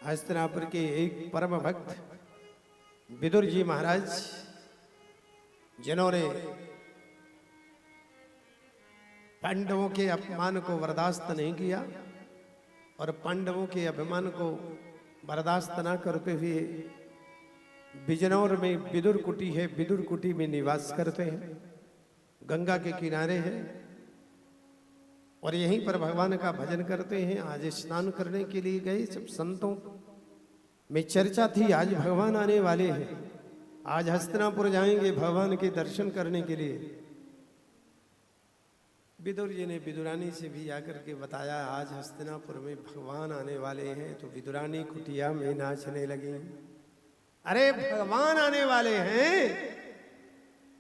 हस्तिनापुर के एक परम भक्त विदुर जी महाराज, जिन्होंने पांडवों के अपमान को बर्दाश्त नहीं किया और पांडवों के अभिमान को बर्दाश्त न करते हुए बिजनौर में विदुर कुटी है, विदुर कुटी में निवास करते हैं। गंगा के किनारे हैं और यहीं पर भगवान का भजन करते हैं। आज स्नान करने के लिए गए, सब संतों में चर्चा थी आज भगवान आने वाले हैं, आज हस्तिनापुर जाएंगे भगवान के दर्शन करने के लिए। विदुर जी ने विदुरानी से भी आकर के बताया आज हस्तिनापुर में भगवान आने वाले हैं, तो विदुरानी कुटिया में नाचने लगी। अरे भगवान आने वाले हैं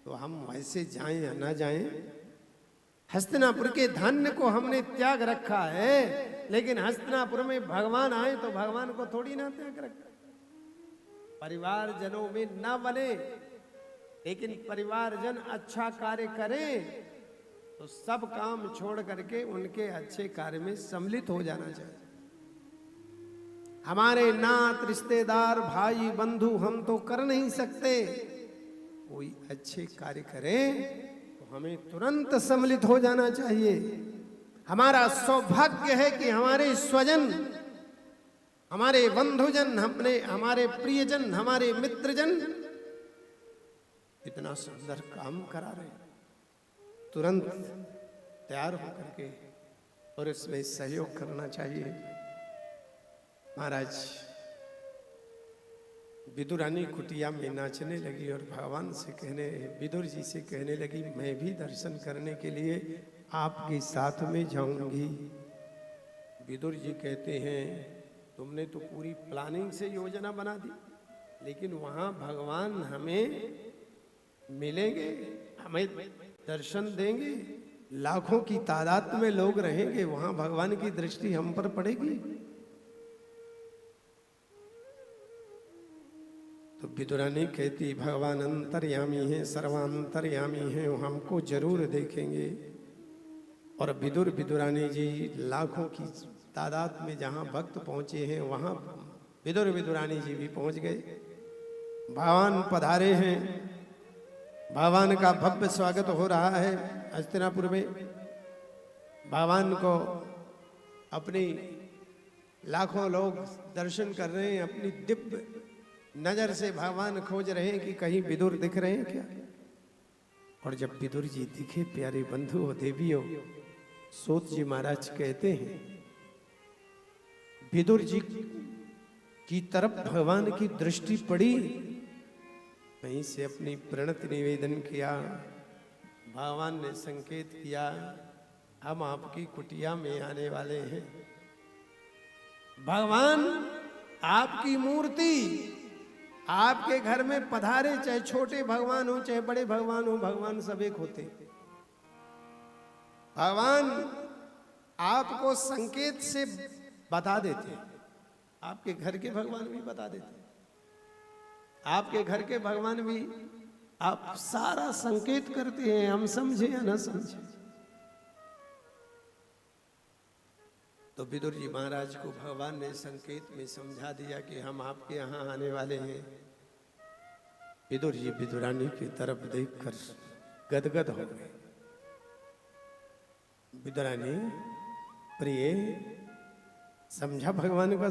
तो हम वैसे जाएं या ना जाएं, हस्तिनापुर के धान्य को हमने त्याग रखा है, लेकिन हस्तिनापुर में भगवान आए तो भगवान को थोड़ी ना त्याग रखा। परिवार जनों में ना बने, लेकिन परिवारजन अच्छा कार्य करें तो सब काम छोड़ करके उनके अच्छे कार्य में सम्मिलित हो जाना चाहिए। हमारे नात रिश्तेदार भाई बंधु हम तो कर नहीं सकते, कोई अच्छे कार्य करें तो हमें तुरंत सम्मिलित हो जाना चाहिए। हमारा सौभाग्य है कि हमारे स्वजन, हमारे बंधुजन, हमारे प्रियजन, हमारे मित्रजन इतना सुंदर काम करा रहे हैं, तुरंत तैयार होकर के और इसमें सहयोग करना चाहिए। महाराज विदुरानी कुटिया में नाचने लगी और भगवान से कहने, विदुर जी से कहने लगी, मैं भी दर्शन करने के लिए आपके साथ में जाऊंगी। विदुर जी कहते हैं तुमने तो पूरी प्लानिंग से योजना बना दी, लेकिन वहां भगवान हमें मिलेंगे, हमें दर्शन देंगे, लाखों की तादाद में लोग रहेंगे, वहां भगवान की दृष्टि हम पर पड़ेगी। तो विदुरानी कहती भगवान अंतर्यामी हैं, सर्वांतर्यामी हैं, हमको जरूर देखेंगे। और विदुर विदुरानी जी लाखों की तादाद में जहां भक्त पहुंचे हैं वहां विदुर विदुरानी जी भी पहुंच गए। भगवान पधारे हैं, भगवान का भव्य स्वागत हो रहा है हस्तिनापुर में। भगवान को अपनी लाखों लोग दर्शन कर रहे हैं, अपनी दिव्य नजर से भगवान खोज रहे हैं कि कहीं विदुर दिख रहे हैं क्या। और जब विदुर जी दिखे, प्यारे बंधु हो देवियों, सूत जी महाराज कहते हैं विदुर जी की तरफ भगवान की दृष्टि पड़ी, वहीं से अपनी प्रणति निवेदन किया। भगवान ने संकेत किया हम आपकी कुटिया में आने वाले हैं। भगवान आपकी मूर्ति आपके घर में पधारे, चाहे छोटे भगवान हो चाहे बड़े भगवान हो, भगवान सब एक होते। भगवान आपको संकेत से बता देते, आपके घर के भगवान भी बता देते, आपके घर के भगवान भी आप सारा संकेत करते हैं, हम समझे या ना समझे। तो विदुर जी महाराज को भगवान ने संकेत में समझा दिया कि हम आपके यहाँ आने वाले हैं। विदुर जी विदुरानी की तरफ देखकर गदगद हो गए। विदुरानी प्रिय, समझा भगवान का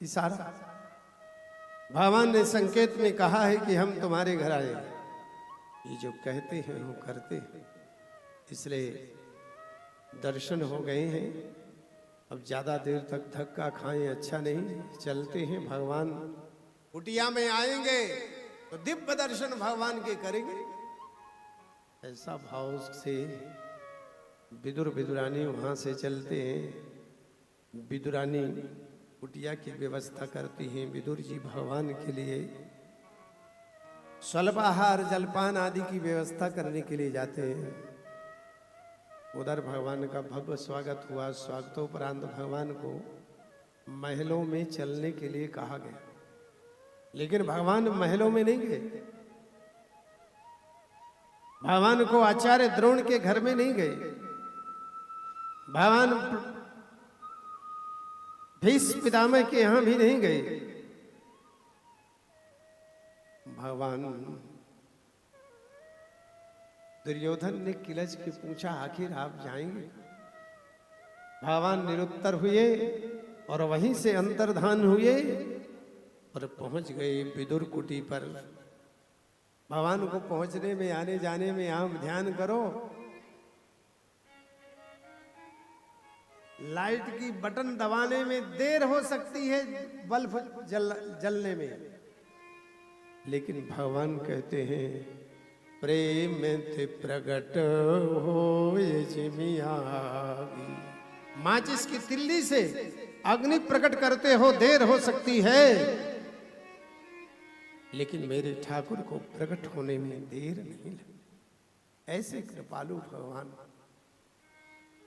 इशारा। भगवान ने संकेत में कहा है कि हम तुम्हारे घर आए, ये जो कहते हैं वो करते हैं, इसलिए दर्शन हो गए हैं। अब ज्यादा देर तक धक्का खाएं अच्छा नहीं, चलते हैं। भगवान कुटिया में आएंगे तो दिव्य दर्शन भगवान के करेंगे। ऐसा भाव से विदुर विदुरानी वहां से चलते हैं। विदुरानी कुटिया की व्यवस्था करती हैं। विदुर जी भगवान के लिए स्वल्पाहार जलपान आदि की व्यवस्था करने के लिए जाते हैं। उधर भगवान का भव्य स्वागत हुआ। स्वागतोपरांत भगवान को महलों में चलने के लिए कहा गया, लेकिन भगवान महलों में नहीं गए। भगवान को आचार्य द्रोण के घर में नहीं गए। भगवान भीष्म पितामह के यहां भी नहीं गए। भगवान दुर्योधन ने किलच के पूछा, आखिर आप जाएंगे? भगवान निरुत्तर हुए और वहीं से अंतर्धान हुए और पहुंच गए विदुर कुटी पर। भगवान को पहुंचने में, आने जाने में आप ध्यान करो, लाइट की बटन दबाने में देर हो सकती है बल्ब जलने में, लेकिन भगवान कहते हैं प्रेम ते प्रगट हो ये जिमियागी। माचिस की तिल्ली से अग्नि प्रकट करते हो, देर हो सकती है, लेकिन मेरे ठाकुर को प्रकट होने में देर नहीं लगी। ऐसे कृपालु भगवान।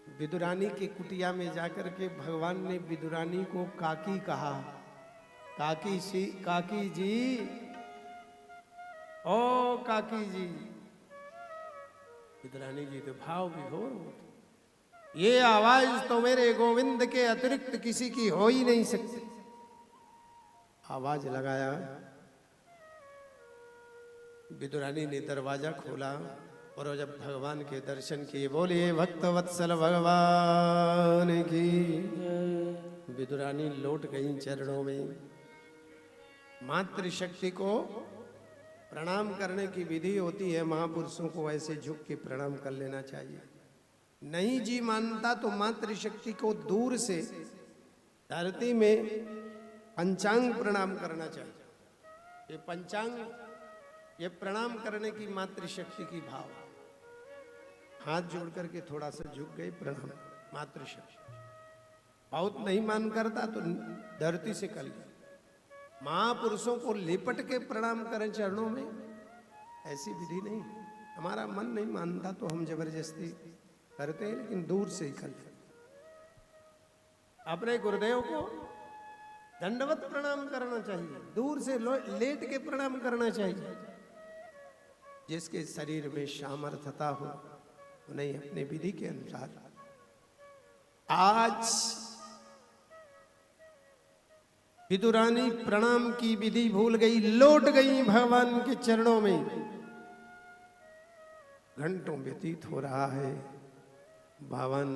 विदुरानी की कुटिया में जाकर के भगवान ने विदुरानी को काकी कहा। काकी जी, ओ काकी जी। विदुरानी जी तो भाव विभोर होते, ये आवाज तो मेरे गोविंद के अतिरिक्त किसी की हो ही नहीं सकती। आवाज लगाया, विदुरानी ने दरवाजा खोला और जब भगवान के दर्शन किए, बोलिए भक्त वत्सल भगवान की। विदुरानी लौट गई चरणों में। मातृशक्ति को प्रणाम करने की विधि होती है, महापुरुषों को ऐसे झुक के प्रणाम कर लेना चाहिए। नहीं जी मानता तो मातृशक्ति को दूर से धरती में पंचांग प्रणाम करना चाहिए। ये पंचांग, ये प्रणाम करने की मातृशक्ति की भाव। हाथ जोड़ करके थोड़ा सा झुक गए, प्रणाम मातृशक्ति। बहुत नहीं मान करता तो धरती से कर ले। महापुरुषों को लिपट के प्रणाम करें चरणों में, ऐसी विधि नहीं। हमारा मन नहीं मानता तो हम जबरदस्ती करते हैं, लेकिन दूर से ही कर ले। अपने गुरुदेव को दंडवत प्रणाम करना चाहिए, दूर से लेट के प्रणाम करना चाहिए। जिसके शरीर में सामर्थ्यता हो उन्हें अपने विधि के अनुसार। आज विदुरानी प्रणाम की विधि भूल गई, लौट गई भगवान के चरणों में। घंटों व्यतीत हो रहा है, भगवान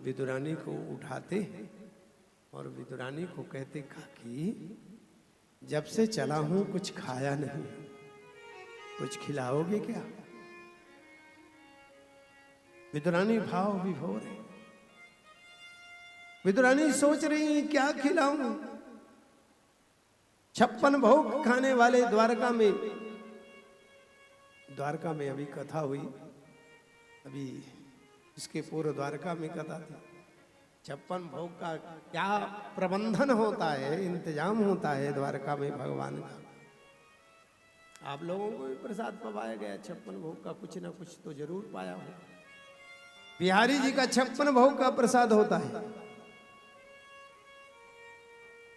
विदुरानी को उठाते हैं और विदुरानी को कहते, काकी जब से चला हूं कुछ खाया नहीं, कुछ खिलाओगे क्या? विदुरानी भाव विभोर है। विदुरानी सोच रही क्या खिलाऊं। 56 भोग खाने वाले द्वारका में अभी कथा हुई, अभी इसके पूर्व द्वारका में कथा थी। 56 भोग का क्या प्रबंधन होता है, इंतजाम होता है द्वारका में भगवान का। आप लोगों को भी प्रसाद पवाया गया, 56 भोग का कुछ ना कुछ तो जरूर पाया हो। बिहारी जी का 56 भोग का प्रसाद होता है।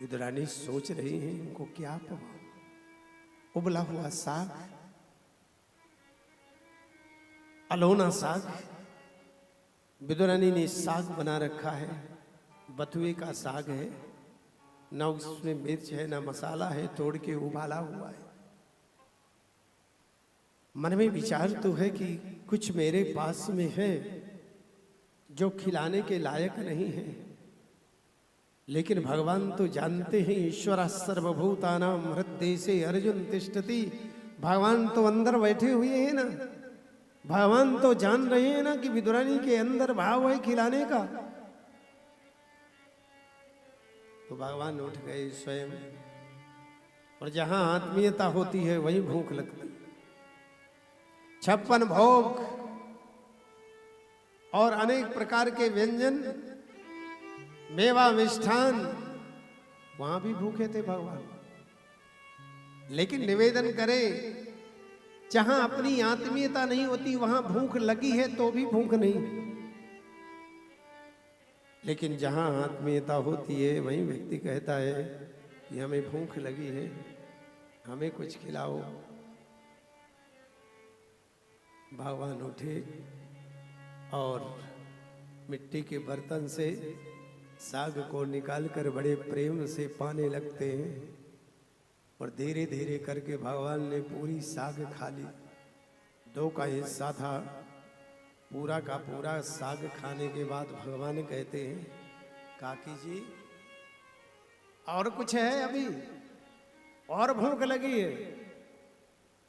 विदुरानी सोच रही हैं उनको क्या पवाऊं। उबला हुआ साग, अलोना साग। विदुरानी ने साग बना रखा है, बथुए का साग है, ना उसमें मिर्च है ना मसाला है, तोड़ के उबाला हुआ है। मन में विचार तो है कि कुछ मेरे पास में है जो खिलाने के लायक नहीं है, लेकिन भगवान तो जानते हैं ईश्वर सर्वभूतानां हृदय से अर्जुन तिष्ठति। भगवान तो अंदर बैठे हुए हैं ना, भगवान तो जान रहे हैं ना कि विदुरानी के अंदर भाव है खिलाने का। तो भगवान उठ गए स्वयं, और जहां आत्मीयता होती है वहीं भूख लगती। 56 भोग और अनेक प्रकार के व्यंजन, मेवा मिष्ठान, वहां भी भूखे थे भगवान। लेकिन निवेदन करे, जहां अपनी आत्मीयता नहीं होती वहां भूख लगी है तो भी भूख नहीं, लेकिन जहां आत्मीयता होती है वहीं व्यक्ति कहता है कि हमें भूख लगी है, हमें कुछ खिलाओ। भगवान उठे और मिट्टी के बर्तन से साग को निकालकर बड़े प्रेम से पाने लगते हैं और धीरे धीरे करके भगवान ने पूरी साग खा ली। 2 का हिस्सा था, पूरा का पूरा साग खाने के बाद भगवान कहते हैं काकी जी और कुछ है, अभी और भूख लगी है।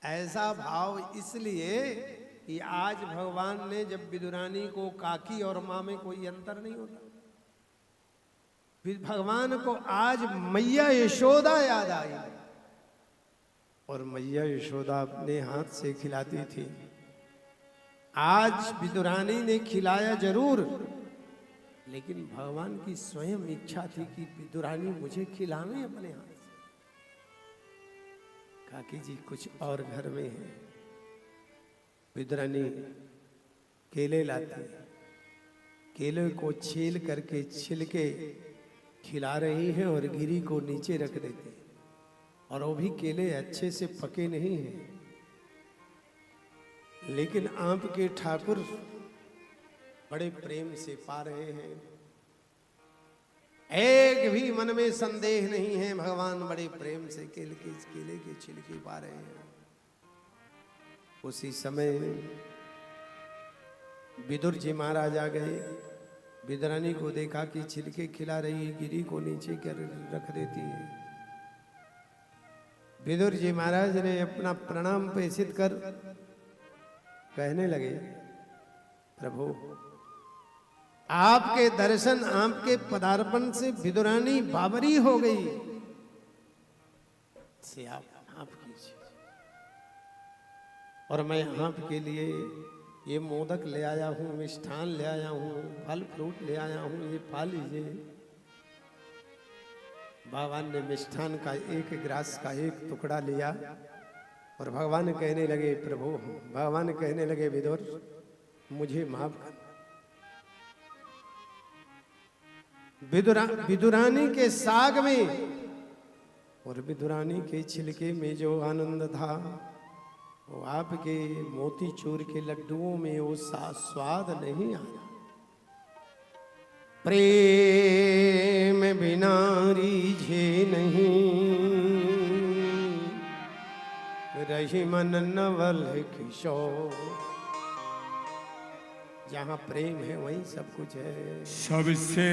ऐसा भाव इसलिए कि आज भगवान ने जब विदुरानी को काकी और माँ में कोई अंतर नहीं होता, फिर भगवान को आज मैया यशोदा याद आई और मैया यशोदा अपने हाथ से खिलाती थी। आज विदुरानी ने खिलाया जरूर, लेकिन भगवान की स्वयं इच्छा थी कि विदुरानी मुझे खिलावे अपने हाथ से। काकी जी कुछ और घर में है। विदुरानी केले लाती, केले को छील करके छिलके खिला रही हैं और गिरी को नीचे रख देते, और वो भी केले अच्छे से पके नहीं हैं। लेकिन आपके ठाकुर बड़े प्रेम से पा रहे हैं, एक भी मन में संदेह नहीं है, भगवान बड़े प्रेम से केले के छिलके पा रहे हैं। उसी समय विदुर जी महाराज आ गए। विदुरानी को देखा कि छिलके खिला रही है, गिरी को नीचे कर रख देती है। विदुर जी महाराज ने अपना प्रणाम प्रेषित कर कहने लगे, प्रभु आपके दर्शन, आपके पदार्पण से विदुरानी बाबरी हो गई, से आप माफ कीजिए। और मैं आपके लिए ये मोदक ले आया हूँ, मिष्ठान ले आया हूँ, फल फ्रूट ले आया हूँ, ये पा लीजिए। भगवान ने मिष्ठान का एक ग्रास का एक टुकड़ा लिया और भगवान कहने लगे, प्रभु भगवान कहने लगे, विदुर मुझे माफ कर। विदुरानी के साग में और विदुरानी के छिलके में जो आनंद था, वो आपके मोतीचूर के लड्डुओं में वो स्वाद नहीं आया। प्रेम बिना रीझे नहीं, रही मन नवल किशोर। जहाँ प्रेम है वहीं सब कुछ है। सबसे